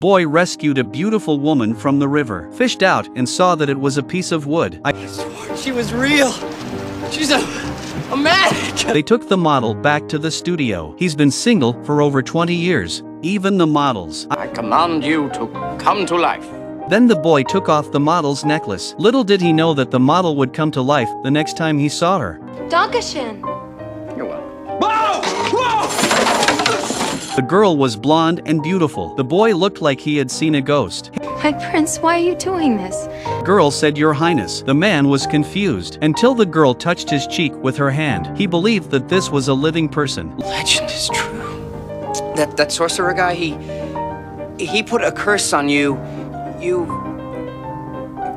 Boy rescued a beautiful woman from the river, fished out and saw that it was a piece of wood. She was real. She's a mannequin. They took the model back to the studio. He's been single for over 20 years, even the models. I command you to come to life. Then the boy took off the model's necklace. Little did he know that the model would come to life the next time he saw her. Dankeschön. You're welcome. Whoa! The girl was blonde and beautiful. The boy looked like he had seen a ghost. My prince, why are you doing this? Girl said, "Your Highness." The man was confused until the girl touched his cheek with her hand. He believed that this was a living person. Legend is true. That sorcerer guy, he put a curse on you. You've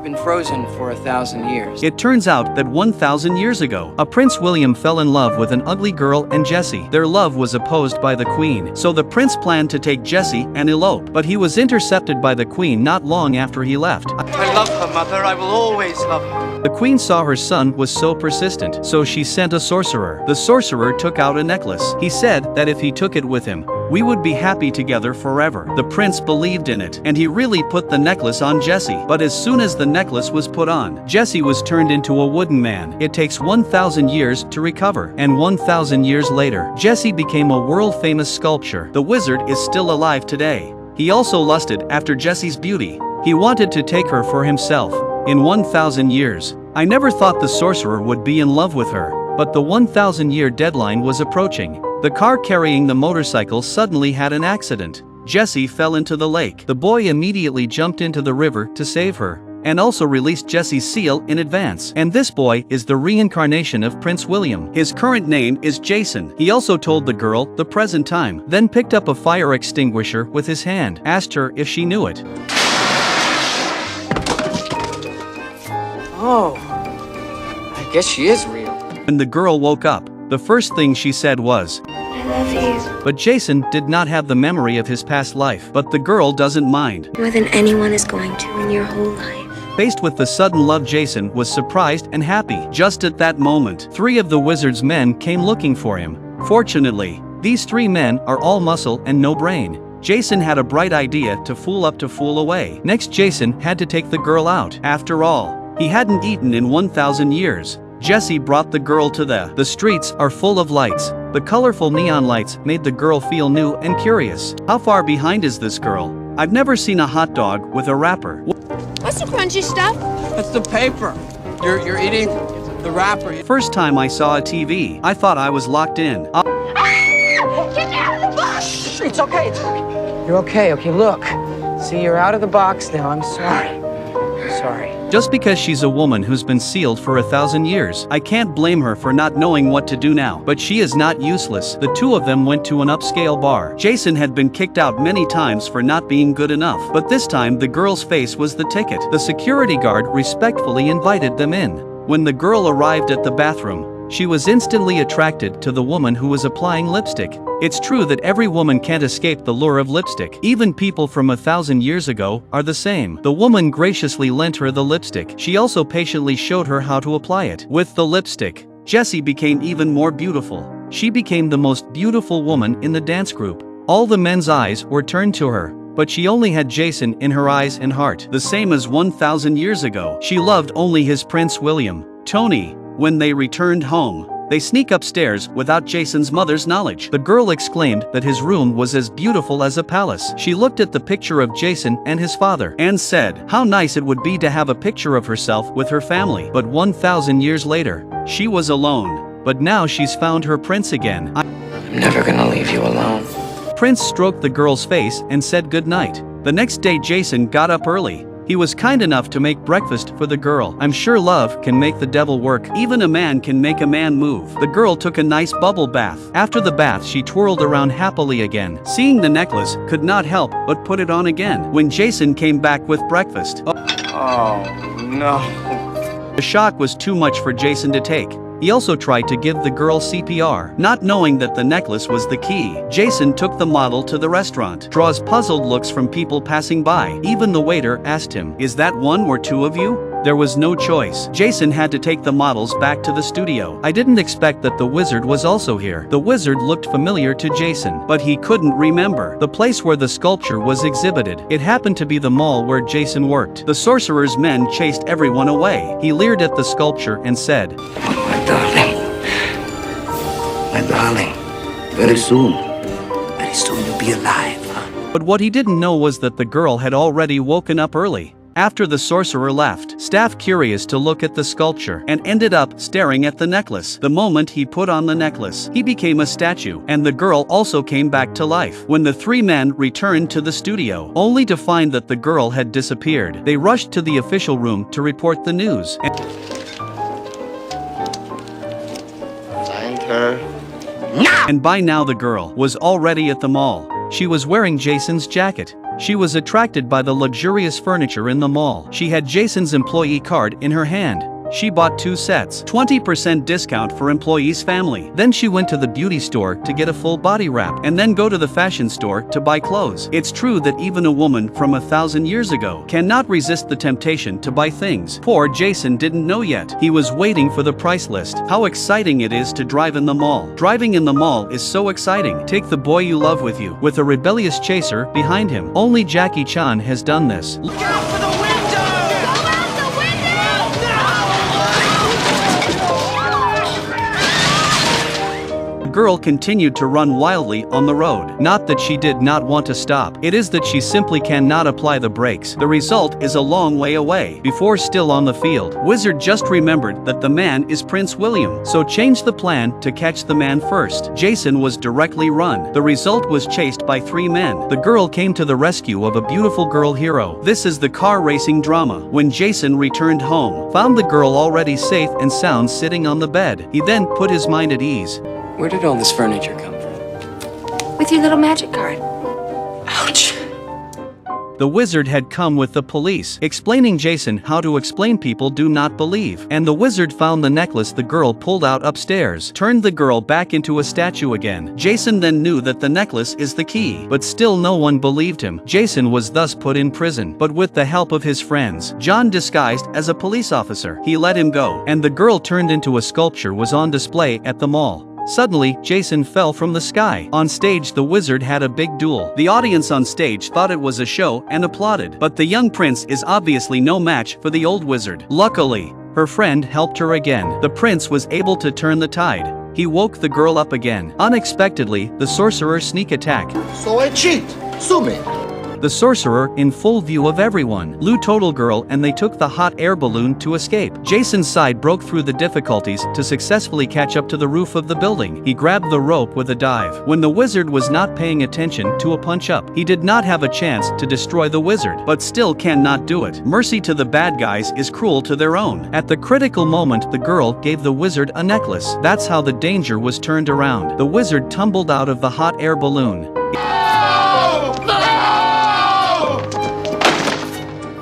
been frozen for 1,000 years. It turns out that 1,000 years ago, a Prince William fell in love with an ugly girl and Jessie. Their love was opposed by the queen, so the prince planned to take Jessie and elope, but he was intercepted by the queen not long after he left. I love her, mother. I will always love her. The queen saw her son was so persistent, so she sent a sorcerer. The sorcerer took out a necklace. He said that if he took it with him, we would be happy together forever. The prince believed in it, and he really put the necklace on Jessie. But as soon as the necklace was put on, Jessie was turned into a wooden man. It takes 1,000 years to recover, and 1,000 years later, Jessie became a world-famous sculpture. The wizard is still alive today. He also lusted after Jessie's beauty. He wanted to take her for himself. In 1,000 years, I never thought the sorcerer would be in love with her, but the 1,000-year deadline was approaching. The car carrying the motorcycle suddenly had an accident. Jessie fell into the lake. The boy immediately jumped into the river to save her, and also released Jessie's seal in advance. And this boy is the reincarnation of Prince William. His current name is Jason. He also told the girl the present time, then picked up a fire extinguisher with his hand, asked her if she knew it. Oh, I guess she is real. When the girl woke up, the first thing she said was, I love you. but Jason did not have the memory of his past life. But the girl doesn't mind. More than anyone is going to in your whole life. Faced with the sudden love, Jason was surprised and happy. Just at that moment, 3 of the wizard's men came looking for him. Fortunately, these 3 men are all muscle and no brain. Jason had a bright idea to fool up to fool away. Next, Jason had to take the girl out. After all, he hadn't eaten in 1,000 years. Jessie brought the girl to the streets are full of lights. The colorful neon lights made the girl feel new and curious. How far behind is this girl? I've never seen a hot dog with a wrapper. What's the crunchy stuff? That's the paper. You're eating the wrapper. First time I saw a TV, I thought I was locked in. Get out of the box! It's okay. You're okay. Okay, look. See, you're out of the box now. I'm sorry. I'm sorry. Just because she's a woman who's been sealed for 1,000 years, I can't blame her for not knowing what to do now. But she is not useless. The 2 of them went to an upscale bar. Jason had been kicked out many times for not being good enough, but this time the girl's face was the ticket. The security guard respectfully invited them in. When the girl arrived at the bathroom, she was instantly attracted to the woman who was applying lipstick. It's true that every woman can't escape the lure of lipstick. Even people from 1,000 years ago are the same. The woman graciously lent her the lipstick. She also patiently showed her how to apply it. With the lipstick, Jessie became even more beautiful. She became the most beautiful woman in the dance group. All the men's eyes were turned to her, but she only had Jason in her eyes and heart. The same as 1,000 years ago. She loved only his Prince William. Tony. When they returned home, they sneak upstairs without Jason's mother's knowledge. The girl exclaimed that his room was as beautiful as a palace. She looked at the picture of Jason and his father and said how nice it would be to have a picture of herself with her family. But 1,000 years later, she was alone. But now she's found her prince again. I'm never gonna leave you alone. Prince stroked the girl's face and said goodnight. The next day, Jason got up early. He was kind enough to make breakfast for the girl. I'm sure love can make the devil work. Even a man can make a man move. The girl took a nice bubble bath. After the bath, she twirled around happily again. Seeing the necklace, could not help but put it on again. When Jason came back with breakfast, Oh, no. the shock was too much for Jason to take. He also tried to give the girl CPR, not knowing that the necklace was the key. Jason took the model to the restaurant. Draws puzzled looks from people passing by. Even the waiter asked him, "Is that 1 or 2 of you?" There was no choice. Jason had to take the models back to the studio. I didn't expect that the wizard was also here. The wizard looked familiar to Jason, but he couldn't remember the place where the sculpture was exhibited. It happened to be the mall where Jason worked. The sorcerer's men chased everyone away. He leered at the sculpture and said, My darling. My darling. Very soon you'll be alive, huh? But what he didn't know was that the girl had already woken up early. After the sorcerer left, staff curious to look at the sculpture and ended up staring at the necklace. The moment he put on the necklace, he became a statue, and the girl also came back to life. When the three men returned to the studio, only to find that the girl had disappeared, they rushed to the official room to report the news. Find her. And by now the girl was already at the mall. She was wearing Jason's jacket. She was attracted by the luxurious furniture in the mall. She had Jason's employee card in her hand. She bought 2 sets, 20% discount for employees' family. Then she went to the beauty store to get a full body wrap, and then go to the fashion store to buy clothes. It's true that even a woman from 1,000 years ago cannot resist the temptation to buy things. Poor Jason didn't know yet. He was waiting for the price list. How exciting it is to drive in the mall. Driving in the mall is so exciting. Take the boy you love with you, with a rebellious chaser behind him. Only Jackie Chan has done this. The girl continued to run wildly on the road. Not that she did not want to stop, it is that she simply cannot apply the brakes. The result is a long way away. Before still on the field, Wizard just remembered that the man is Prince William, so changed the plan to catch the man first. Jason was directly run. The result was chased by 3 men. The girl came to the rescue of a beautiful girl hero. This is the car racing drama. When Jason returned home, found the girl already safe and sound sitting on the bed. He then put his mind at ease. Where did all this furniture come from? With your little magic card. Ouch. The wizard had come with the police, explaining Jason how to explain people do not believe. And the wizard found the necklace the girl pulled out upstairs, turned the girl back into a statue again. Jason then knew that the necklace is the key, but still no one believed him. Jason was thus put in prison, but with the help of his friends, John disguised as a police officer. He let him go, and the girl turned into a sculpture was on display at the mall. Suddenly, Jason fell from the sky. On stage, the wizard had a big duel. The audience on stage thought it was a show and applauded. But the young prince is obviously no match for the old wizard. Luckily, her friend helped her again. The prince was able to turn the tide. He woke the girl up again. Unexpectedly, the sorcerer sneak attack. So I cheat. Sue me. The sorcerer, in full view of everyone, Lou total girl, and they took the hot air balloon to escape. Jason's side broke through the difficulties to successfully catch up to the roof of the building. He grabbed the rope with a dive. When the wizard was not paying attention to a punch up, he did not have a chance to destroy the wizard, but still cannot do it. Mercy to the bad guys is cruel to their own. At the critical moment, the girl gave the wizard a necklace. That's how the danger was turned around. The wizard tumbled out of the hot air balloon.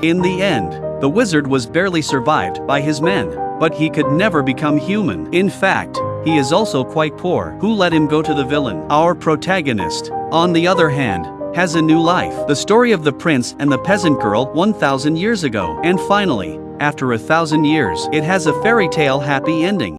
In the end, the wizard was barely survived by his men, but he could never become human. In fact, he is also quite poor. Who let him go to the villain? Our protagonist, on the other hand, has a new life. The story of the prince and the peasant girl 1,000 years ago. And finally, after 1,000 years, it has a fairy tale happy ending.